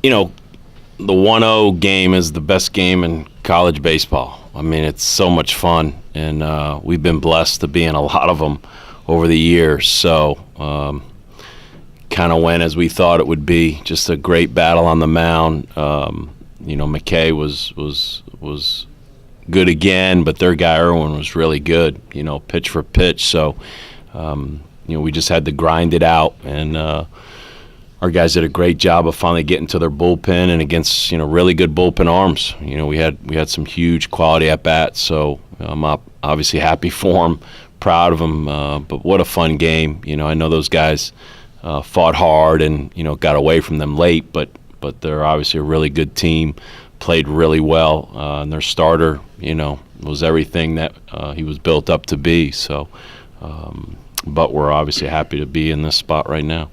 you know, the 1-0 game is the best game in college baseball. I mean, it's so much fun, and we've been blessed to be in a lot of them over the years. So kind of went as we thought it would be. Just a great battle on the mound. You know, McKay was good again, but their guy Irwin was really good, you know, pitch for pitch. So, you know, we just had to grind it out, and our guys did a great job of finally getting to their bullpen and against, you know, really good bullpen arms. You know, we had some huge quality at bats. So I'm obviously happy for them, proud of them. But what a fun game! You know, I know those guys fought hard and, you know, got away from them late, but they're obviously a really good team. Played really well, and their starter, you know, was everything that he was built up to be. So, but we're obviously happy to be in this spot right now.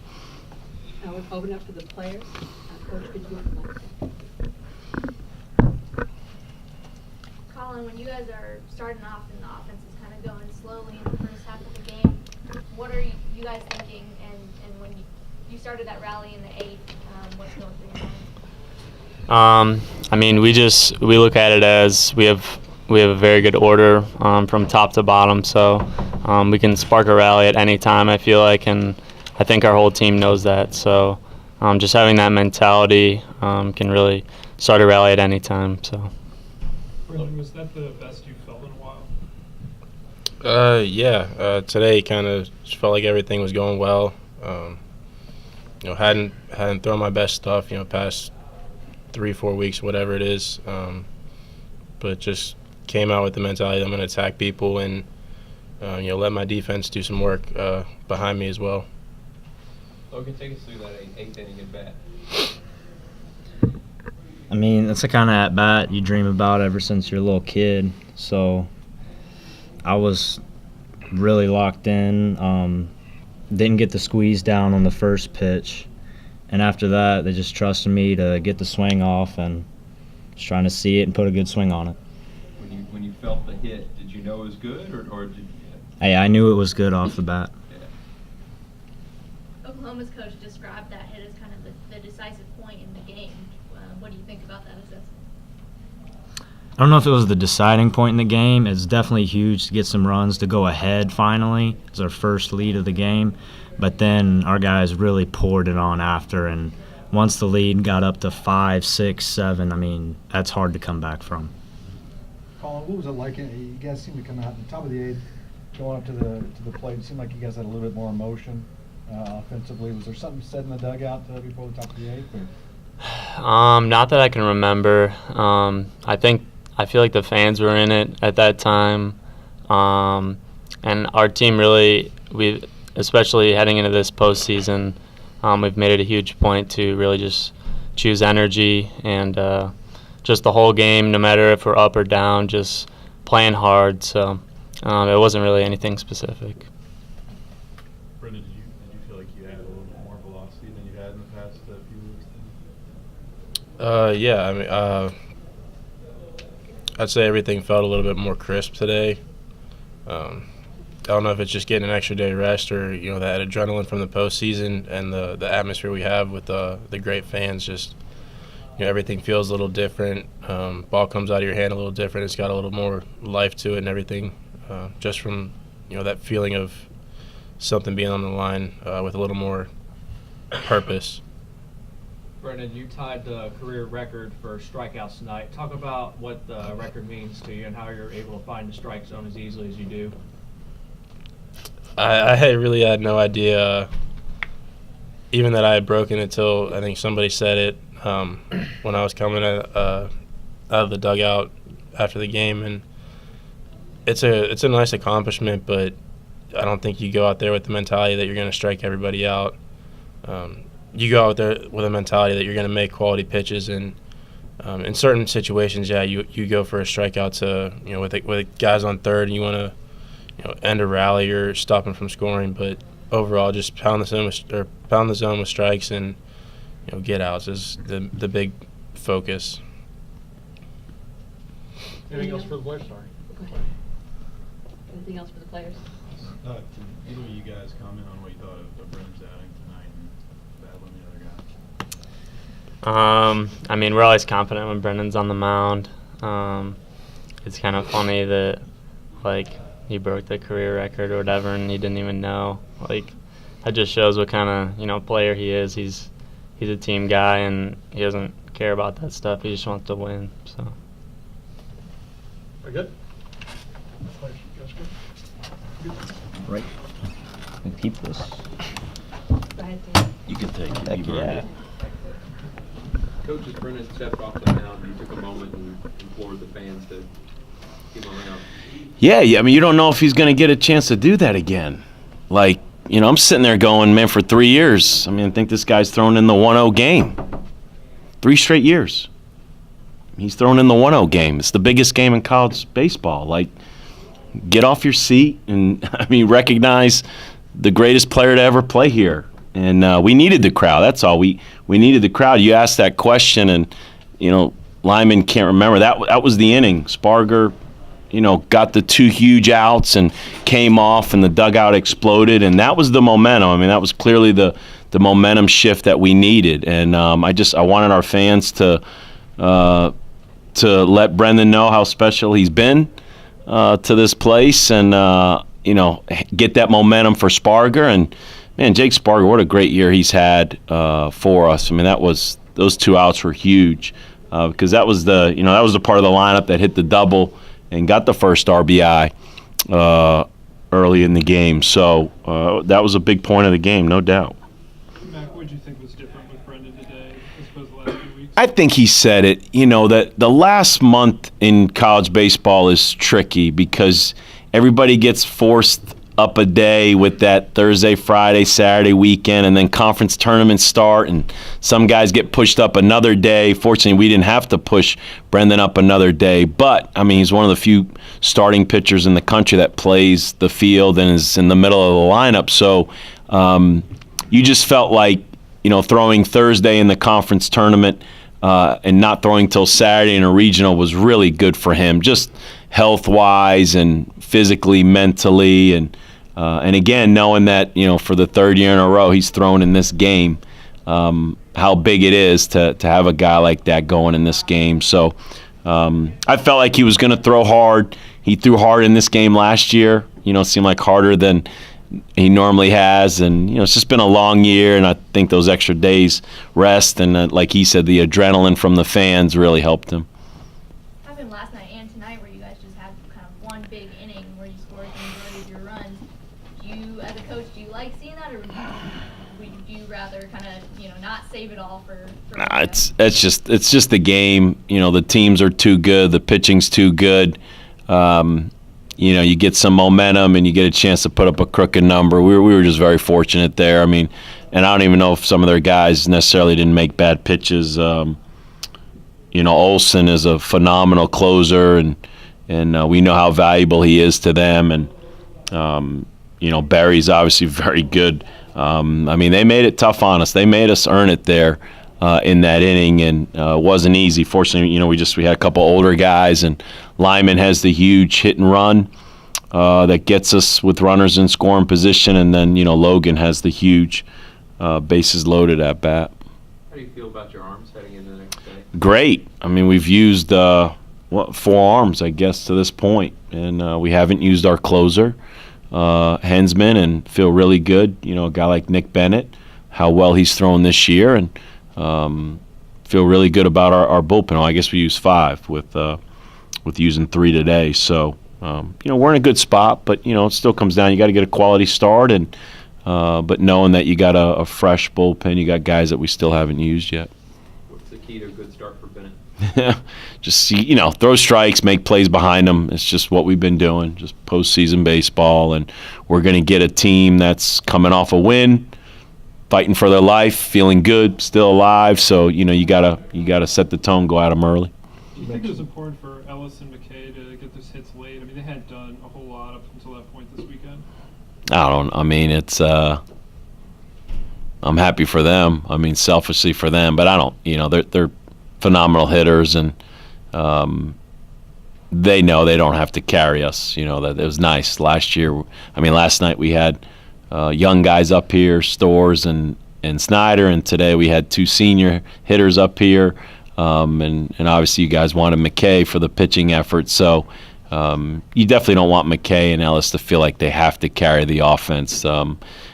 Now we'll open up to the players. Coach, could you Colin, when you guys are starting off and the offense is kind of going slowly in the first half of the game, what are you guys thinking? And when you started that rally in the 8th, what's going through your mind? I mean, we look at it as we have a very good order from top to bottom, so we can spark a rally at any time, I feel like, and I think our whole team knows that. So just having that mentality can really start a rally at any time. So. Brendan, was that the best you felt in a while? Yeah. Today kind of felt like everything was going well. You know, hadn't thrown my best stuff, you know, past 3-4 weeks, whatever it is, but just came out with the mentality that I'm going to attack people and you know, let my defense do some work behind me as well. Logan, take us through that 8th inning at bat. I mean, that's the kind of at bat you dream about ever since you're a little kid. So I was really locked in. Didn't get the squeeze down on the first pitch. And after that, they just trusted me to get the swing off and just trying to see it and put a good swing on it. When you felt the hit, did you know it was good, or did you? Hey, I knew it was good off the bat. Yeah. Oklahoma's coach described that hit as kind of the decisive point in the game. What do you think about that assessment? I don't know if it was the deciding point in the game. It's definitely huge to get some runs to go ahead finally. It's our first lead of the game. But then our guys really poured it on after, and once the lead got up to 5, 6, 7, I mean, that's hard to come back from. Colin, what was it like? You guys seemed to come out on top of the 8th, going up to the plate. It seemed like you guys had a little bit more emotion offensively. Was there something said in the dugout before the top of the 8th? Not that I can remember. I feel like the fans were in it at that time, and our team really, especially heading into this postseason, we've made it a huge point to really just choose energy and just the whole game, no matter if we're up or down, just playing hard. So it wasn't really anything specific. Brendan, did you feel like you had a little bit more velocity than you had in the past few weeks? Yeah, I mean, I'd say everything felt a little bit more crisp today. I don't know if it's just getting an extra day rest or, you know, that adrenaline from the postseason and the atmosphere we have with the great fans. Just, you know, everything feels a little different. Ball comes out of your hand a little different. It's got a little more life to it and everything. Just from, you know, that feeling of something being on the line with a little more purpose. Brendan, you tied the career record for strikeouts tonight. Talk about what the record means to you and how you're able to find the strike zone as easily as you do. I really had no idea even that I had broken it until I think somebody said it when I was coming out of the dugout after the game. And it's a nice accomplishment, but I don't think you go out there with the mentality that you're going to strike everybody out. You go out there with a mentality that you're going to make quality pitches, and in certain situations, yeah, you go for a strikeout to, you know, with guys on third, and you want to, you know, end a rally or stop them from scoring. But overall, just pound the zone with strikes and, you know, get outs is the big focus. Anything else for the players? Sorry. Anything else for the players? Did either of you guys comment on what you thought of Brendan's outing tonight and battling the other guy? I mean, we're always confident when Brendan's on the mound. It's kind of funny that, like, he broke the career record or whatever, and he didn't even know. Like, that just shows what kind of, player he is. He's a team guy, and he doesn't care about that stuff. He just wants to win. So. Very good. Right. And keep this. Go ahead, Dave. You can take it. Heck yeah. Coach, as Brendan stepped off the mound, you took a moment and implored the fans to keep him up. Yeah, I mean, you don't know if he's going to get a chance to do that again. Like, I'm sitting there going, man, for 3 years, I mean, I think this guy's thrown in the 1-0 game. 3 straight years. He's thrown in the 1-0 game. It's the biggest game in college baseball. Like, get off your seat and, recognize the greatest player to ever play here. And we needed the crowd. That's all. We needed the crowd. You asked that question, and, Lyman can't remember. That was the inning. Sparger, got the 2 huge outs and came off, and the dugout exploded, and that was the momentum. I mean, that was clearly the momentum shift that we needed. And I wanted our fans to let Brendan know how special he's been to this place, and get that momentum for Sparger. And man, Jake Sparger, what a great year he's had for us. I mean, those 2 outs were huge because that was the part of the lineup that hit the double and got the first RBI early in the game. So that was a big point of the game, no doubt. Mac, what did you think was different with Brendan today as opposed to the last few weeks? I think he said it, that the last month in college baseball is tricky because everybody gets forced up a day with that Thursday, Friday, Saturday weekend, and then conference tournaments start, and some guys get pushed up another day. Fortunately, we didn't have to push Brendan up another day, but, he's one of the few starting pitchers in the country that plays the field and is in the middle of the lineup. So you just felt like, throwing Thursday in the conference tournament and not throwing till Saturday in a regional was really good for him, just health-wise and physically, mentally, and again, knowing that, for the 3rd year in a row he's thrown in this game, how big it is to have a guy like that going in this game. So I felt like he was going to throw hard. He threw hard in this game last year, seemed like harder than he normally has. And, it's just been a long year, and I think those extra days rest and, like he said, the adrenaline from the fans really helped him. Happened last night and tonight where you guys just had kind of one big inning where you scored the majority of your runs. You, as a coach, do you like seeing that, or would you rather kind of, not save it all for Nah, it's just the game. The teams are too good. The pitching's too good. You get some momentum and you get a chance to put up a crooked number. We were just very fortunate there. And I don't even know if some of their guys necessarily didn't make bad pitches. Olsen is a phenomenal closer, and we know how valuable he is to them. And Barry's obviously very good. They made it tough on us. They made us earn it there in that inning, and it wasn't easy. Fortunately, we had a couple older guys, and Lyman has the huge hit and run that gets us with runners in scoring position, and then Logan has the huge bases loaded at bat. How do you feel about your arms heading into the next day? Great. We've used 4 arms, I guess, to this point, and we haven't used our closer, Hensman, and feel really good. A guy like Nick Bennett, how well he's thrown this year, and feel really good about our bullpen. I guess we used 5 with using 3 today. So we're in a good spot, but it still comes down. You got to get a quality start, and but knowing that you got a fresh bullpen, you got guys that we still haven't used yet. What's the key to a good start for Bennett? Just throw strikes, make plays behind them. It's just what we've been doing, just postseason baseball, and we're going to get a team that's coming off a win, fighting for their life, feeling good, still alive. So you gotta set the tone, go at them early. Do you think it was important for Ellis and McKay to get those hits late? They hadn't done a whole lot up until that point this weekend. It's I'm happy for them. Selfishly for them, but I don't. They're phenomenal hitters, and they know they don't have to carry us. That it was nice last year. Last night we had young guys up here, Stores and and Snyder, and today we had 2 senior hitters up here, and obviously you guys wanted McKay for the pitching effort. So you definitely don't want McKay and Ellis to feel like they have to carry the offense.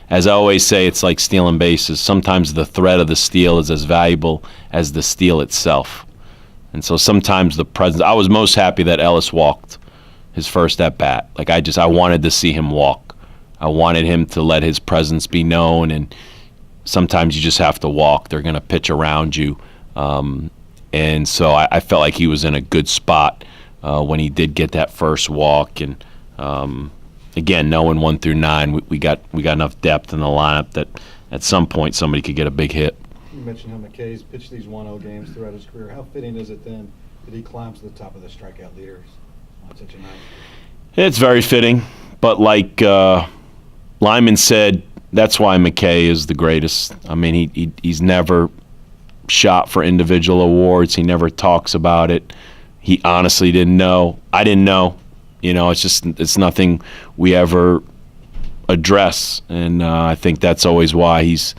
As I always say, it's like stealing bases. Sometimes the threat of the steal is as valuable as the steal itself. And so sometimes the presence. I was most happy that Ellis walked his first at bat. Like I wanted to see him walk. I wanted him to let his presence be known. And sometimes you just have to walk. They're going to pitch around you. And so I felt like he was in a good spot when he did get that first walk. And again, knowing 1 through 9, we got enough depth in the lineup that at some point somebody could get a big hit. You mentioned how McKay's pitched these 1-0 games throughout his career. How fitting is it then that he climbs to the top of the strikeout leaders on such a night? It's very fitting, but like Lyman said, that's why McKay is the greatest. I mean, he's never shot for individual awards. He never talks about it. He honestly didn't know. I didn't know. You know, it's nothing we ever address, and I think that's always why he's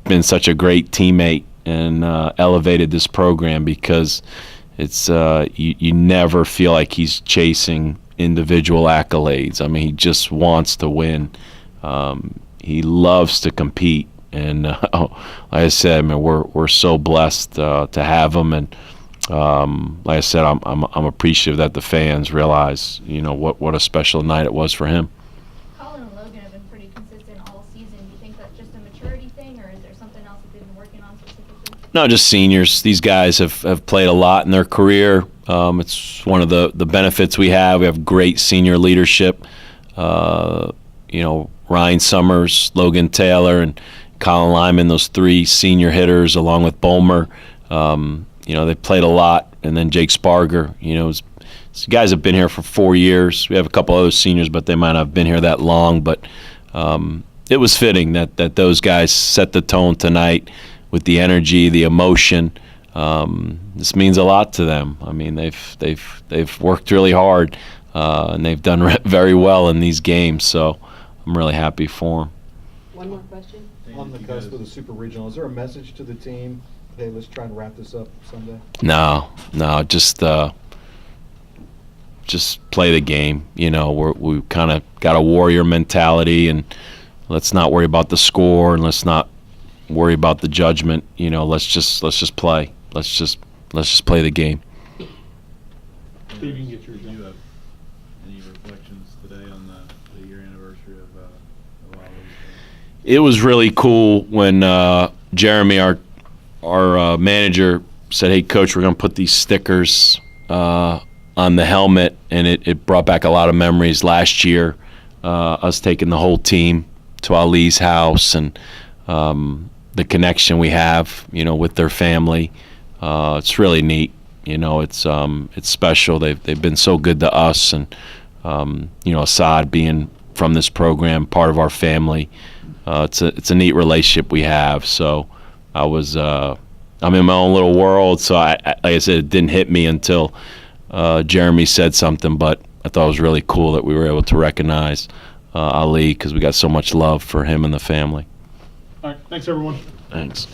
been such a great teammate and elevated this program, because it's you never feel like he's chasing individual accolades. I mean, he just wants to win. He loves to compete, and like I said, I mean, we're so blessed to have him, and like I said, I'm appreciative that the fans realize, you know, what a special night it was for him. Colin and Logan have been pretty consistent all season. Do you think that's just a maturity thing, or is there something else that they've been working on specifically? No, just seniors. These guys have played a lot in their career. It's one of the benefits we have. We have great senior leadership. You know, Ryan Summers, Logan Taylor, and Colin Lyman, those 3 senior hitters, along with Bulmer. You know, they played a lot. And then Jake Sparger, you know, these guys have been here for 4 years. We have a couple other seniors, but they might not have been here that long. But it was fitting that those guys set the tone tonight with the energy, the emotion. This means a lot to them. I mean, they've worked really hard, and they've done very well in these games. So I'm really happy for them. One more question. On the cusp of the Super Regional, is there a message to the team? Hey, let's try and wrap this up Sunday. No, just play the game. You know, we kind of got a warrior mentality, and let's not worry about the score, and let's not worry about the judgment. You know, let's just play. Let's just play the game. Steve, you can get your view of any reflections today on the year anniversary of Louisville. It was really cool when Jeremy, our manager, said, "Hey, Coach, we're going to put these stickers on the helmet," and it brought back a lot of memories last year, us taking the whole team to Ali's house, and the connection we have, you know, with their family. It's really neat. You know, it's special. They've been so good to us, and you know, Assad being from this program, part of our family. It's a neat relationship we have. So I'm in my own little world. So like I said, it didn't hit me until Jeremy said something, but I thought it was really cool that we were able to recognize Ali, because we got so much love for him and the family. All right, thanks everyone. Thanks.